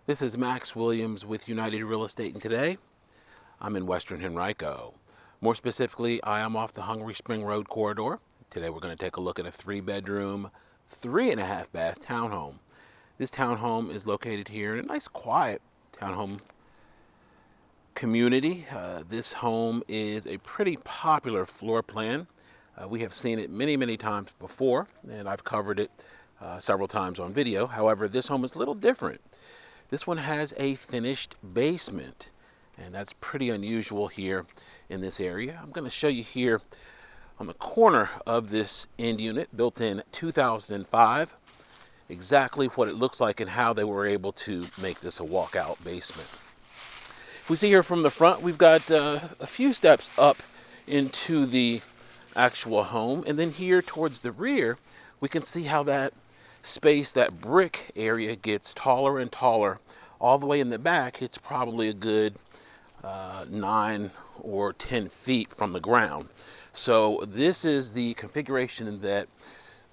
This is Max Williams with United Real Estate, and today I'm in Western Henrico. More specifically, I am off the Hungary Spring Road corridor. Today we're going to take a look at a 3-bedroom, 3.5-bath townhome. This townhome is located here in a nice, quiet townhome community. This home is a pretty popular floor plan. We have seen it many times before, and I've covered it several times on video. However, this home is a little different. This one has a finished basement, and that's pretty unusual here in this area. I'm going to show you here on the corner of this end unit, built in 2005, exactly what it looks like and how they were able to make this a walkout basement. If we see here from the front, we've got a few steps up into the actual home, and then here towards the rear, we can see how that space, that brick area, gets taller and taller. All the way in the back, it's probably a good 9 or 10 feet from the ground. So this is the configuration that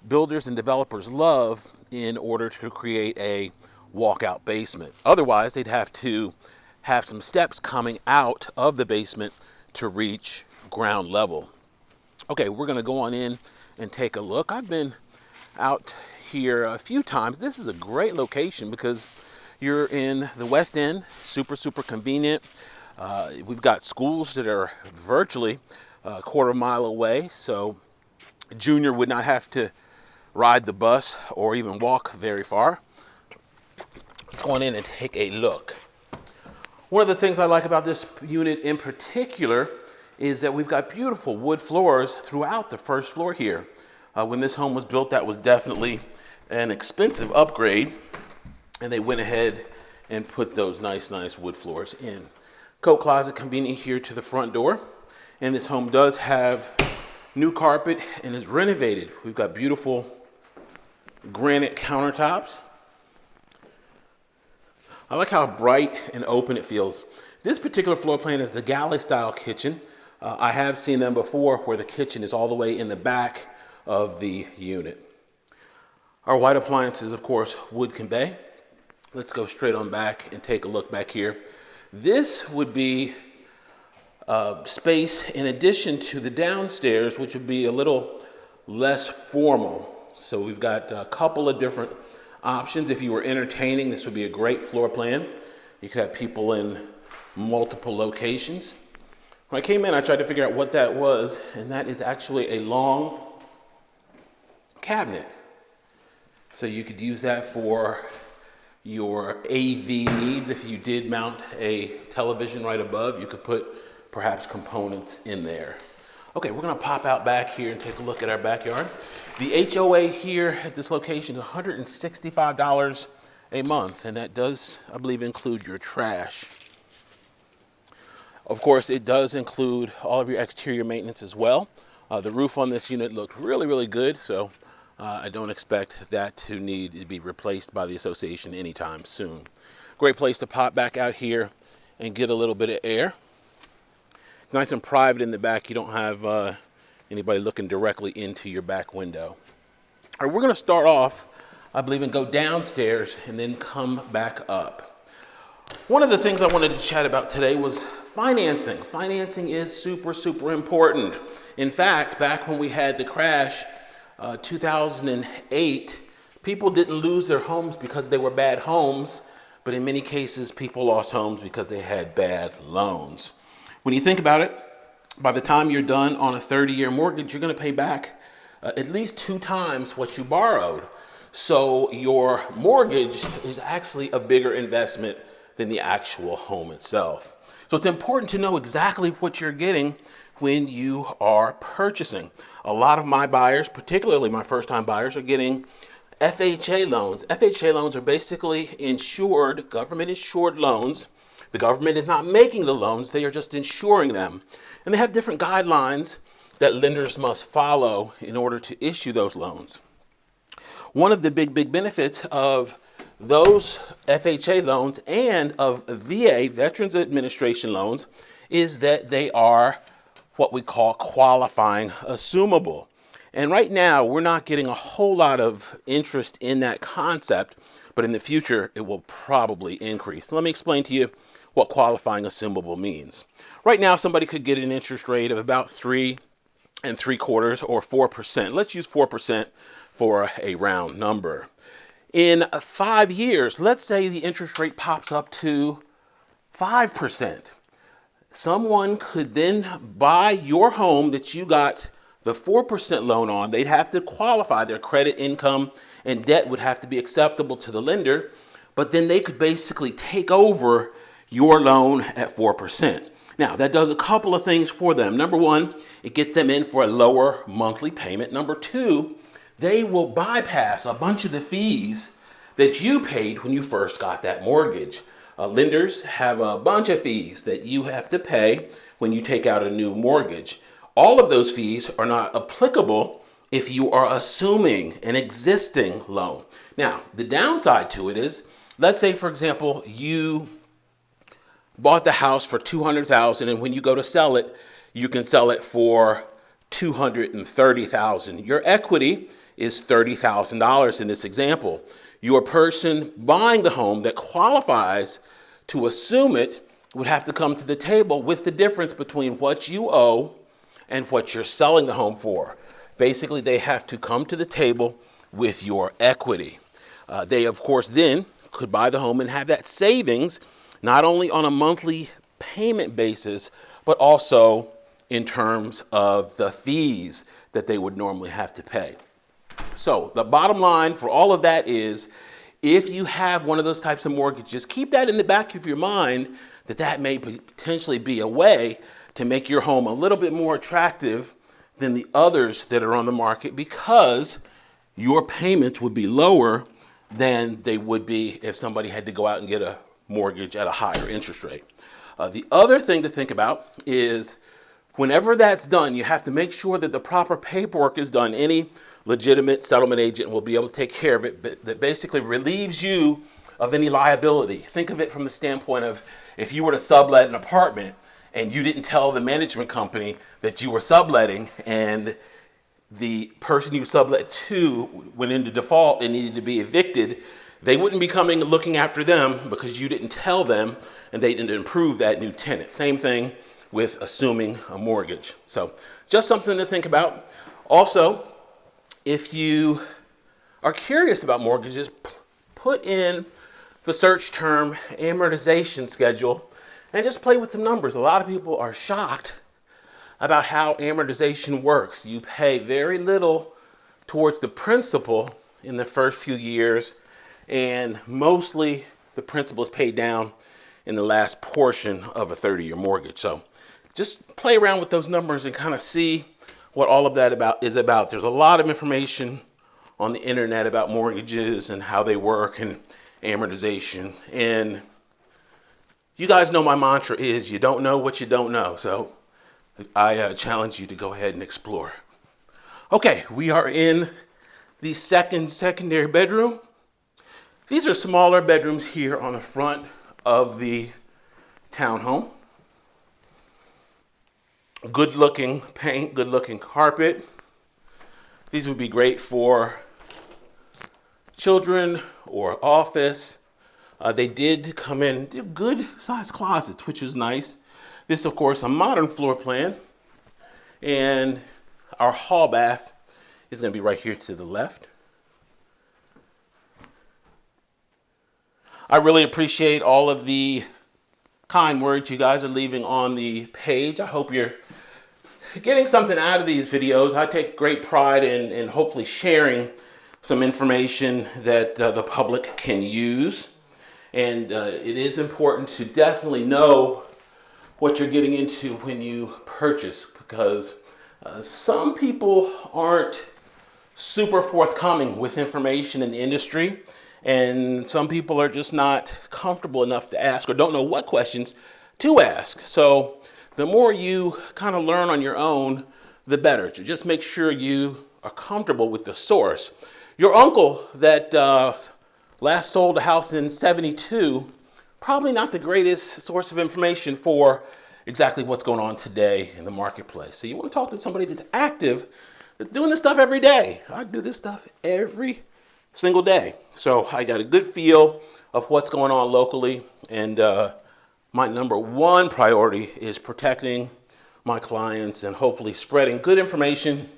builders and developers love in order to create a walkout basement. Otherwise, they'd have to have some steps coming out of the basement to reach ground level. Okay, we're going to go on in and take a look. I've been out here a few times. This is a great location because you're in the West End, super convenient. We've got schools that are virtually a quarter-mile away, so Junior would not have to ride the bus or even walk very far. Let's go on in and take a look. One of the things I like about this unit in particular is that we've got beautiful wood floors throughout the first floor here. When this home was built, that was definitely an expensive upgrade, and they went ahead and put those nice wood floors in. Coat closet convenient here to the front door, and this home does have new carpet and is renovated. We've got beautiful granite countertops. I like how bright and open it feels. This particular floor plan is the galley style kitchen. I have seen them before where the kitchen is all the way in the back of the unit. Our white appliances, of course, wood convey. Let's go straight on back and take a look back here. This would be space in addition to the downstairs, which would be a little less formal. So we've got a couple of different options. If you were entertaining, this would be a great floor plan. You could have people in multiple locations. When I came in, I tried to figure out what that was, and that is actually a long cabinet. So you could use that for your AV needs. If you did mount a television right above, you could put perhaps components in there. Okay, we're gonna pop out back here and take a look at our backyard. The HOA here at this location is $165 a month, and that does, I believe, include your trash. Of course, it does include all of your exterior maintenance as well. The roof on this unit looked really good, so I don't expect that to need to be replaced by the association anytime soon. Great place to pop back out here and get a little bit of air. Nice and private in the back. You don't have anybody looking directly into your back window. All right, we're going to start off, I believe, and go downstairs and then come back up. One of the things I wanted to chat about today was financing. Financing is super important. In fact, back when we had the crash, 2008, people didn't lose their homes because they were bad homes, but in many cases, people lost homes because they had bad loans. When you think about it, by the time you're done on a 30-year mortgage, you're going to pay back at least 2 times what you borrowed. So your mortgage is actually a bigger investment than the actual home itself. So it's important to know exactly what you're getting when you are purchasing. A lot of my buyers, particularly my first-time buyers, are getting FHA loans. FHA loans are basically insured, government-insured loans. The government is not making the loans, they are just insuring them. And they have different guidelines that lenders must follow in order to issue those loans. One of the big benefits of those FHA loans and of VA, Veterans Administration loans, is that they are what we call qualifying assumable. And right now, we're not getting a whole lot of interest in that concept, but in the future, it will probably increase. Let me explain to you what qualifying assumable means. Right now, somebody could get an interest rate of about 3.75 or 4%. Let's use 4% for a round number. In 5 years, let's say the interest rate pops up to 5%. Someone could then buy your home that you got the 4% loan on. They'd have to qualify. Their credit, income, and debt would have to be acceptable to the lender, but then they could basically take over your loan at 4%. Now, that does a couple of things for them. Number one, it gets them in for a lower monthly payment. Number two, they will bypass a bunch of the fees that you paid when you first got that mortgage. Lenders have a bunch of fees that you have to pay when you take out a new mortgage. All of those fees are not applicable if you are assuming an existing loan. Now, the downside to it is, let's say, for example, you bought the house for $200,000, and when you go to sell it, you can sell it for $230,000. Your equity is $30,000 in this example. Your person buying the home that qualifies to assume it would have to come to the table with the difference between what you owe and what you're selling the home for. Basically, they have to come to the table with your equity. They, of course, then could buy the home and have that savings not only on a monthly payment basis, but also in terms of the fees that they would normally have to pay. So the bottom line for all of that is, if you have one of those types of mortgages, keep that in the back of your mind that that may potentially be a way to make your home a little bit more attractive than the others that are on the market, because your payments would be lower than they would be if somebody had to go out and get a mortgage at a higher interest rate. The other thing to think about is, whenever that's done, you have to make sure that the proper paperwork is done. Any legitimate settlement agent will be able to take care of it, but that basically relieves you of any liability. Think of it from the standpoint of, if you were to sublet an apartment and you didn't tell the management company that you were subletting, and the person you sublet to went into default and needed to be evicted, they wouldn't be coming looking after them because you didn't tell them and they didn't approve that new tenant. Same thing with assuming a mortgage. So just something to think about. Also, if you are curious about mortgages, put in the search term amortization schedule and just play with the numbers. A lot of people are shocked about how amortization works. You pay very little towards the principal in the first few years, and mostly the principal is paid down in the last portion of a 30-year mortgage. So just play around with those numbers and kind of see what all of that is about. There's a lot of information on the internet about mortgages and how they work and amortization. And you guys know my mantra is, you don't know what you don't know. So I challenge you to go ahead and explore. Okay, we are in the secondary bedroom. These are smaller bedrooms here on the front of the townhome. Good looking paint, good looking carpet. These would be great for children or office. They did come in good sized closets, which is nice. This, of course, a modern floor plan. And our hall bath is going to be right here to the left. I really appreciate all of the kind words you guys are leaving on the page. I hope you're getting something out of these videos. I take great pride in hopefully sharing some information that the public can use. And it is important to definitely know what you're getting into when you purchase, because some people aren't super forthcoming with information in the industry, and some people are just not comfortable enough to ask or don't know what questions to ask. So the more you kind of learn on your own, the better. So just make sure you are comfortable with the source. Your uncle that last sold a house in '72, probably not the greatest source of information for exactly what's going on today in the marketplace. So you want to talk to somebody that's active, that's doing this stuff every day. I do this stuff every single day. So I got a good feel of what's going on locally, and my number one priority is protecting my clients and hopefully spreading good information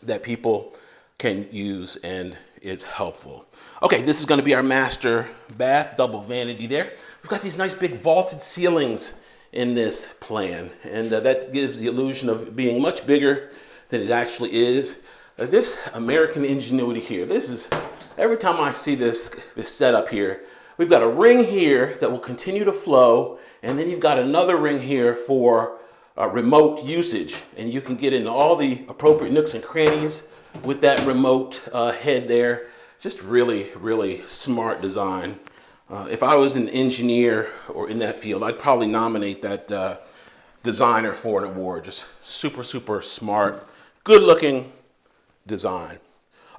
that people can use and it's helpful. Okay, this is going to be our master bath, double vanity there. We've got these nice big vaulted ceilings in this plan, and that gives the illusion of being much bigger than it actually is. This American ingenuity here, this is, every time I see this setup here, we've got a ring here that will continue to flow, and then you've got another ring here for remote usage, and you can get into all the appropriate nooks and crannies with that remote head there. Just really, really smart design. If I was an engineer or in that field, I'd probably nominate that designer for an award. Just super, super smart, good looking design.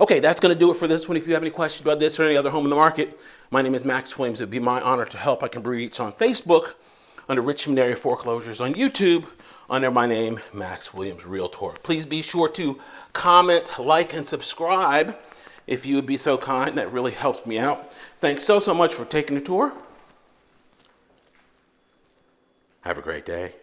Okay, that's going to do it for this one. If you have any questions about this or any other home in the market, my name is Max Williams. It would be my honor to help. I can be reached on Facebook under Richmond Area Foreclosures, on YouTube under my name, Max Williams Realtor. Please be sure to comment, like, and subscribe if you would be so kind. That really helps me out. Thanks so much for taking the tour. Have a great day.